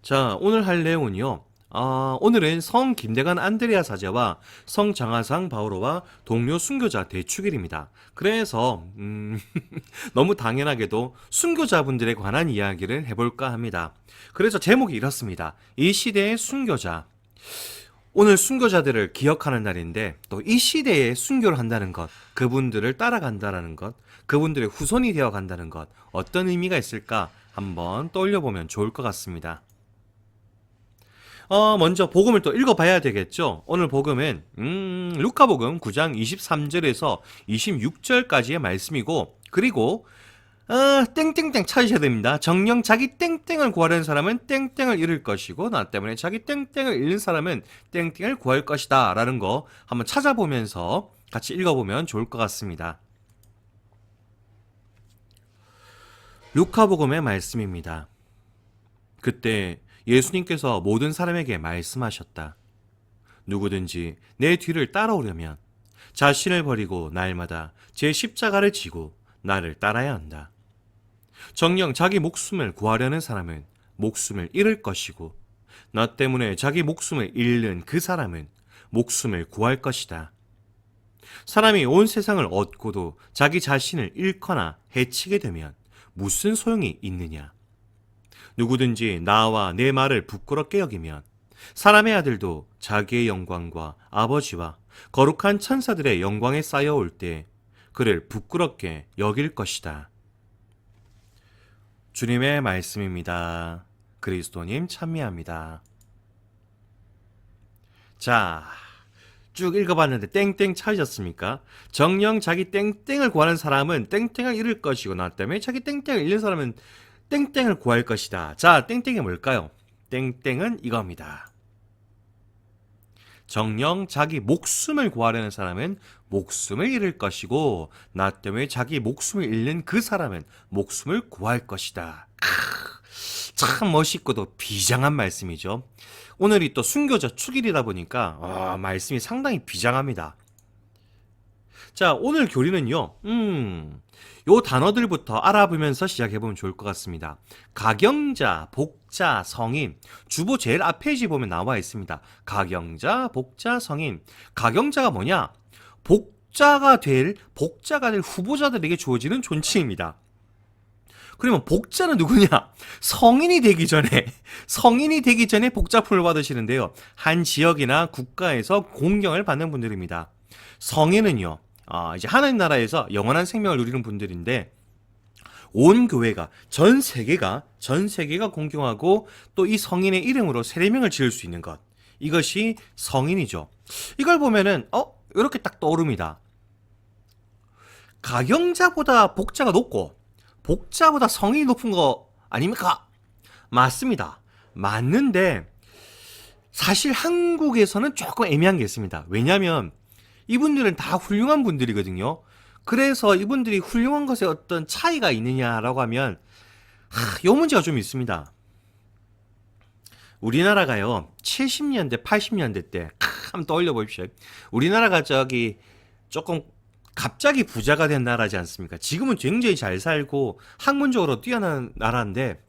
자, 오늘 할 내용은요. 오늘은 성 김대간 안드레아 사제와 성 장하상 바오로와 동료 순교자 대축일입니다. 그래서 너무 당연하게도 순교자분들에 관한 이야기를 해볼까 합니다. 그래서 제목이 이렇습니다. 이 시대의 순교자. 오늘 순교자들을 기억하는 날인데 또 이 시대에 순교를 한다는 것, 그분들을 따라간다는 것, 그분들의 후손이 되어 간다는 것, 어떤 의미가 있을까 한번 떠올려보면 좋을 것 같습니다. 먼저 복음을 또 읽어봐야 되겠죠. 오늘 복음은 루카복음 9장 23절에서 26절까지의 말씀이고, 그리고 땡땡땡 찾으셔야 됩니다. 정녕 자기 땡땡을 구하려는 사람은 땡땡을 잃을 것이고, 나 때문에 자기 땡땡을 잃는 사람은 땡땡을 구할 것이다 라는 거 한번 찾아보면서 같이 읽어보면 좋을 것 같습니다. 루카복음의 말씀입니다. 그때 예수님께서 모든 사람에게 말씀하셨다. 누구든지 내 뒤를 따라오려면 자신을 버리고 날마다 제 십자가를 지고 나를 따라야 한다. 정녕 자기 목숨을 구하려는 사람은 목숨을 잃을 것이고, 나 때문에 자기 목숨을 잃는 그 사람은 목숨을 구할 것이다. 사람이 온 세상을 얻고도 자기 자신을 잃거나 해치게 되면 무슨 소용이 있느냐? 누구든지 나와 내 말을 부끄럽게 여기면 사람의 아들도 자기의 영광과 아버지와 거룩한 천사들의 영광에 쌓여올 때 그를 부끄럽게 여길 것이다. 주님의 말씀입니다. 그리스도님 찬미합니다. 자, 쭉 읽어봤는데 땡땡 찾으셨습니까? 정녕 자기 땡땡을 구하는 사람은 땡땡을 잃을 것이고, 나 때문에 자기 땡땡을 잃는 사람은 땡땡을 구할 것이다. 자, 땡땡이 뭘까요? 땡땡은 이겁니다. 정녕 자기 목숨을 구하려는 사람은 목숨을 잃을 것이고, 나 때문에 자기 목숨을 잃는 그 사람은 목숨을 구할 것이다. 참 멋있고도 비장한 말씀이죠. 오늘이 또 순교자 축일이다 보니까 말씀이 상당히 비장합니다. 자, 오늘 교리는요. 요 단어들부터 알아보면서 시작해보면 좋을 것 같습니다. 가경자, 복자, 성인. 주보 제일 앞 페이지 보면 나와 있습니다. 가경자, 복자, 성인. 가경자가 뭐냐? 복자가 될 후보자들에게 주어지는 존칭입니다. 그러면 복자는 누구냐? 성인이 되기 전에 복자품을 받으시는데요. 한 지역이나 국가에서 공경을 받는 분들입니다. 성인은요, 이제 하나님 나라에서 영원한 생명을 누리는 분들인데, 온 교회가, 전 세계가 공경하고 또 이 성인의 이름으로 세례명을 지을 수 있는 것. 이것이 성인이죠. 이걸 보면은, 이렇게 딱 떠오릅니다. 가경자보다 복자가 높고, 복자보다 성인이 높은 거 아닙니까? 맞습니다. 맞는데, 사실 한국에서는 조금 애매한 게 있습니다. 왜냐면, 이분들은 다 훌륭한 분들이거든요. 그래서 이분들이 훌륭한 것에 어떤 차이가 있느냐라고 하면, 요 문제가 좀 있습니다. 우리나라가요, 70년대, 80년대 때, 한번 떠올려 보십시오. 우리나라가 조금 갑자기 부자가 된 나라지 않습니까? 지금은 굉장히 잘 살고 학문적으로 뛰어난 나라인데,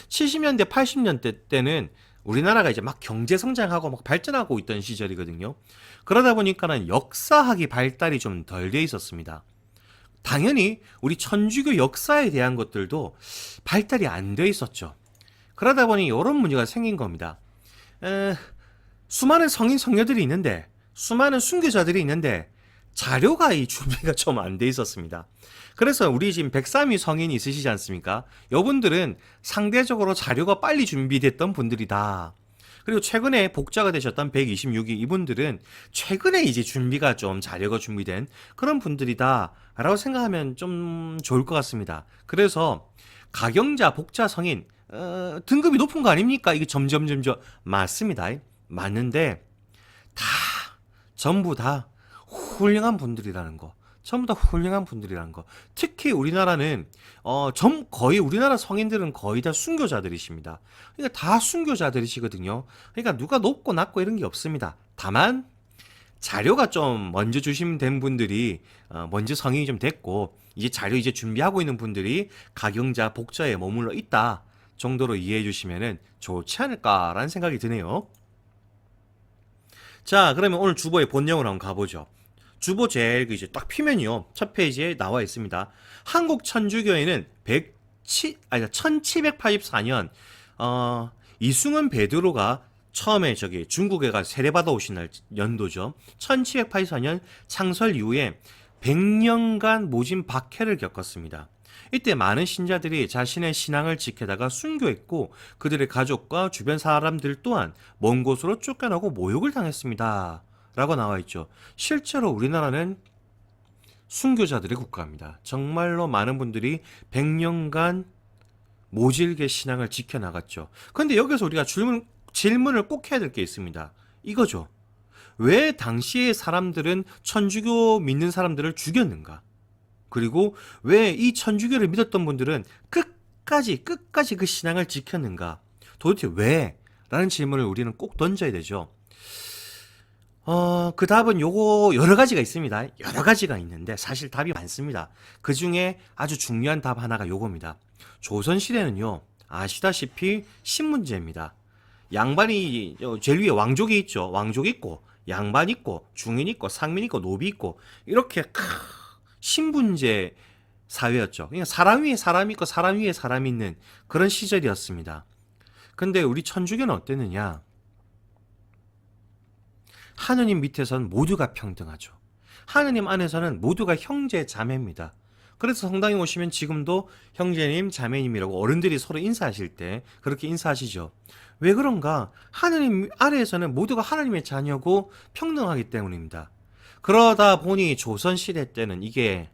70년대, 80년대 때는 우리나라가 이제 막 경제 성장하고 막 발전하고 있던 시절이거든요. 그러다 보니까는 역사학이 발달이 좀 덜 돼 있었습니다. 당연히 우리 천주교 역사에 대한 것들도 발달이 안 돼 있었죠. 그러다 보니 이런 문제가 생긴 겁니다. 수많은 성인 성녀들이 있는데, 수많은 순교자들이 있는데 자료가 이 준비가 좀 안 돼 있었습니다. 그래서 우리 지금 103위 성인이 있으시지 않습니까? 이분들은 상대적으로 자료가 빨리 준비됐던 분들이다. 그리고 최근에 복자가 되셨던 126위 이분들은 최근에 이제 자료가 준비된 그런 분들이다 라고 생각하면 좀 좋을 것 같습니다. 그래서 가경자, 복자, 성인 등급이 높은 거 아닙니까? 이게 점점 맞습니다. 맞는데 전부 다 훌륭한 분들이라는 거. 특히 우리나라는 거의 우리나라 성인들은 거의 다 순교자들이십니다. 그러니까 다 순교자들이시거든요. 그러니까 누가 높고 낮고 이런 게 없습니다. 다만 자료가 좀 먼저 주심된 분들이 먼저 성인이 좀 됐고, 이제 자료 준비하고 있는 분들이 가경자, 복자에 머물러 있다 정도로 이해해 주시면 좋지 않을까라는 생각이 드네요. 자, 그러면 오늘 주보의 본령으로 한번 가보죠. 주보 제일 이제 딱 피면이요. 첫 페이지에 나와 있습니다. 한국 천주교회는 1784년 이승원 베드로가 처음에 저기 중국에 가 세례받아 오신 날 연도죠. 1784년 창설 이후에 100년간 모진 박해를 겪었습니다. 이때 많은 신자들이 자신의 신앙을 지키다가 순교했고 그들의 가족과 주변 사람들 또한 먼 곳으로 쫓겨나고 모욕을 당했습니다. 라고 나와 있죠. 실제로 우리나라는 순교자들의 국가입니다. 정말로 많은 분들이 100년간 모질게 신앙을 지켜나갔죠. 그런데 여기서 우리가 질문을 꼭 해야 될 게 있습니다. 이거죠. 왜 당시의 사람들은 천주교 믿는 사람들을 죽였는가? 그리고 왜 이 천주교를 믿었던 분들은 끝까지 그 신앙을 지켰는가? 도대체 왜? 라는 질문을 우리는 꼭 던져야 되죠. 그 답은 요거 여러 가지가 있습니다. 여러 가지가 있는데 사실 답이 많습니다. 그 중에 아주 중요한 답 하나가 요겁니다. 조선시대는요, 아시다시피 신문제입니다. 양반이 제일 위에 왕족이 있죠. 왕족 있고, 양반 있고, 중인 있고, 상민 있고, 노비 있고, 이렇게 신분제 사회였죠. 그냥 사람 위에 사람 있고, 사람 위에 사람 있는 그런 시절이었습니다. 근데 우리 천주교는 어땠느냐? 하느님 밑에서는 모두가 평등하죠. 하느님 안에서는 모두가 형제 자매입니다. 그래서 성당에 오시면 지금도 형제님, 자매님이라고 어른들이 서로 인사하실 때 그렇게 인사하시죠. 왜 그런가? 하느님 아래에서는 모두가 하나님의 자녀고 평등하기 때문입니다. 그러다 보니 조선시대 때는 이게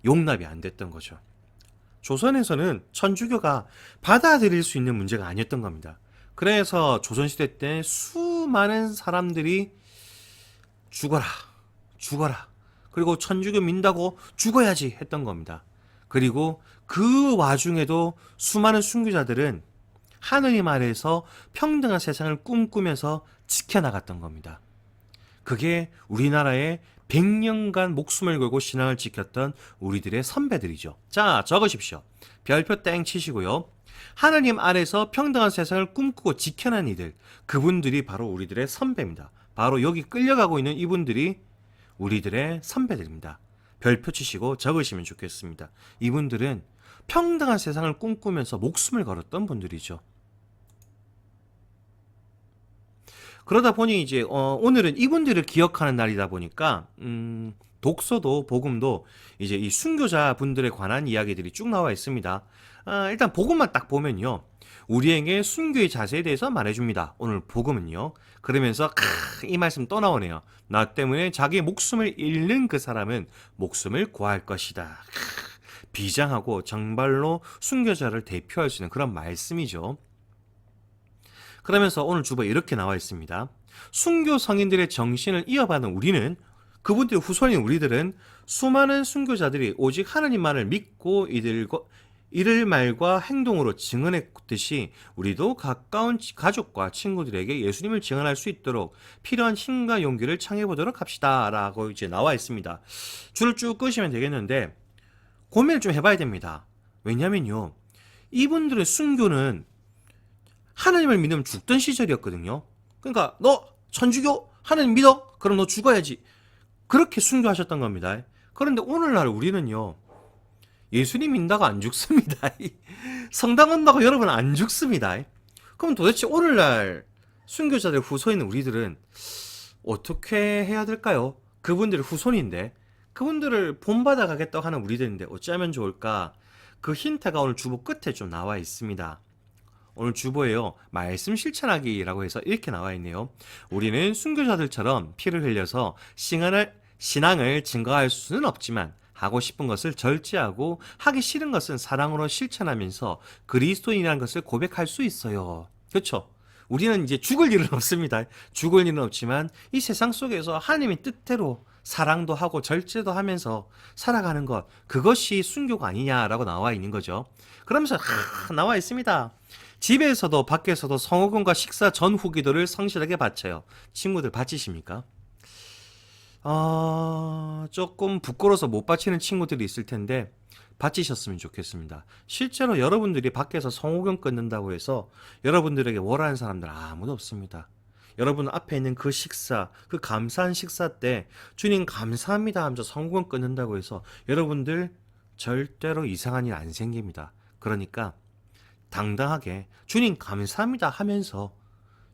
용납이 안 됐던 거죠. 조선에서는 천주교가 받아들일 수 있는 문제가 아니었던 겁니다. 그래서 조선시대 때 수많은 사람들이 죽어라. 그리고 천주교 민다고 죽어야지 했던 겁니다. 그리고 그 와중에도 수많은 순교자들은 하느님 아래에서 평등한 세상을 꿈꾸면서 지켜나갔던 겁니다. 그게 우리나라의 100년간 목숨을 걸고 신앙을 지켰던 우리들의 선배들이죠. 자, 적으십시오. 별표 땡 치시고요. 하느님 아래서 평등한 세상을 꿈꾸고 지켜낸 이들, 그분들이 바로 우리들의 선배입니다. 바로 여기 끌려가고 있는 이분들이 우리들의 선배들입니다. 별표 치시고 적으시면 좋겠습니다. 이분들은 평등한 세상을 꿈꾸면서 목숨을 걸었던 분들이죠. 그러다 보니 이제 오늘은 이분들을 기억하는 날이다 보니까 독서도 복음도 이제 이 순교자 분들에 관한 이야기들이 쭉 나와 있습니다. 일단 복음만 딱 보면요, 우리에게 순교의 자세에 대해서 말해줍니다. 오늘 복음은요. 그러면서 이 말씀 또 나오네요. 나 때문에 자기 목숨을 잃는 그 사람은 목숨을 구할 것이다. 비장하고 정말로 순교자를 대표할 수 있는 그런 말씀이죠. 그러면서 오늘 주보에 이렇게 나와 있습니다. 순교 성인들의 정신을 이어받은 우리는, 그분들의 후손인 우리들은 수많은 순교자들이 오직 하나님만을 믿고 이들 말과 행동으로 증언했듯이 우리도 가까운 가족과 친구들에게 예수님을 증언할 수 있도록 필요한 힘과 용기를 창해보도록 합시다. 라고 이제 나와 있습니다. 줄을 쭉 끄시면 되겠는데 고민을 좀 해봐야 됩니다. 왜냐면요, 이분들의 순교는 하나님을 믿으면 죽던 시절이었거든요. 그러니까 너 천주교 하나님 믿어? 그럼 너 죽어야지. 그렇게 순교하셨던 겁니다. 그런데 오늘날 우리는요, 예수님 믿는다고 안 죽습니다. 성당 온다고 여러분 안 죽습니다. 그럼 도대체 오늘날 순교자들 후손인 우리들은 어떻게 해야 될까요? 그분들의 후손인데, 그분들을 본받아 가겠다고 하는 우리들인데 어찌하면 좋을까? 그 힌트가 오늘 주보 끝에 좀 나와 있습니다. 오늘 주보에요, 말씀 실천하기라고 해서 이렇게 나와 있네요. 우리는 순교자들처럼 피를 흘려서 신앙을 증거할 수는 없지만 하고 싶은 것을 절제하고 하기 싫은 것은 사랑으로 실천하면서 그리스도인이라는 것을 고백할 수 있어요. 그렇죠? 우리는 이제 죽을 일은 없습니다. 죽을 일은 없지만 이 세상 속에서 하나님의 뜻대로 사랑도 하고 절제도 하면서 살아가는 것, 그것이 순교가 아니냐라고 나와 있는 거죠. 그러면서 나와 있습니다. 집에서도 밖에서도 성호금과 식사 전후 기도를 성실하게 바쳐요. 친구들 바치십니까? 조금 부끄러워서 못 바치는 친구들이 있을 텐데 바치셨으면 좋겠습니다. 실제로 여러분들이 밖에서 성호경 끊는다고 해서 여러분들에게 뭐라는 사람들 아무도 없습니다. 여러분 앞에 있는 그 식사, 그 감사한 식사 때 주님 감사합니다 하면서 성호경 끊는다고 해서 여러분들 절대로 이상한 일 안 생깁니다. 그러니까 당당하게 주님 감사합니다 하면서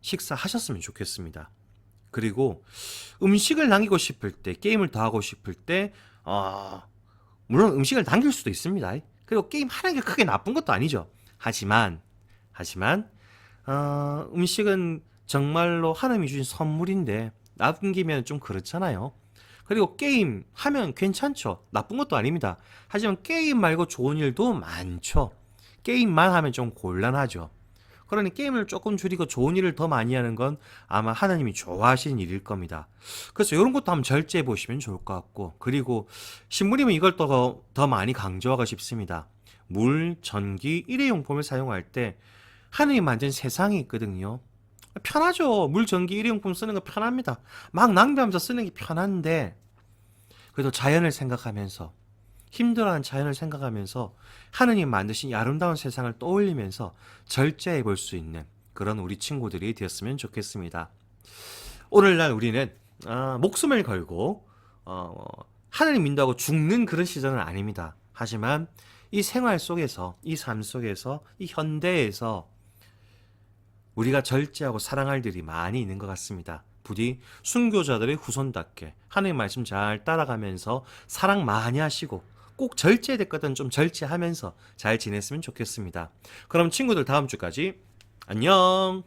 식사하셨으면 좋겠습니다. 그리고 음식을 남기고 싶을 때, 게임을 더 하고 싶을 때, 물론 음식을 남길 수도 있습니다. 그리고 게임 하는 게 크게 나쁜 것도 아니죠. 하지만, 음식은 정말로 하나님이 주신 선물인데, 남기면 좀 그렇잖아요. 그리고 게임 하면 괜찮죠. 나쁜 것도 아닙니다. 하지만 게임 말고 좋은 일도 많죠. 게임만 하면 좀 곤란하죠. 그러니 게임을 조금 줄이고 좋은 일을 더 많이 하는 건 아마 하나님이 좋아하시는 일일 겁니다. 그래서 이런 것도 한번 절제해 보시면 좋을 것 같고, 그리고 신부님은 이걸 더 많이 강조하고 싶습니다. 물, 전기, 일회용품을 사용할 때 하나님이 만든 세상이 있거든요. 편하죠. 물, 전기, 일회용품 쓰는 거 편합니다. 막 낭비하면서 쓰는 게 편한데, 그래도 자연을 생각하면서, 힘들어하는 자연을 생각하면서 하느님 만드신 이 아름다운 세상을 떠올리면서 절제해 볼 수 있는 그런 우리 친구들이 되었으면 좋겠습니다. 오늘날 우리는 목숨을 걸고 하느님 인도하고 죽는 그런 시절은 아닙니다. 하지만 이 생활 속에서, 이 삶 속에서, 이 현대에서 우리가 절제하고 사랑할 일이 많이 있는 것 같습니다. 부디 순교자들의 후손답게 하나님 말씀 잘 따라가면서 사랑 많이 하시고 꼭 절제될 것은 좀 절제하면서 잘 지냈으면 좋겠습니다. 그럼 친구들 다음 주까지 안녕.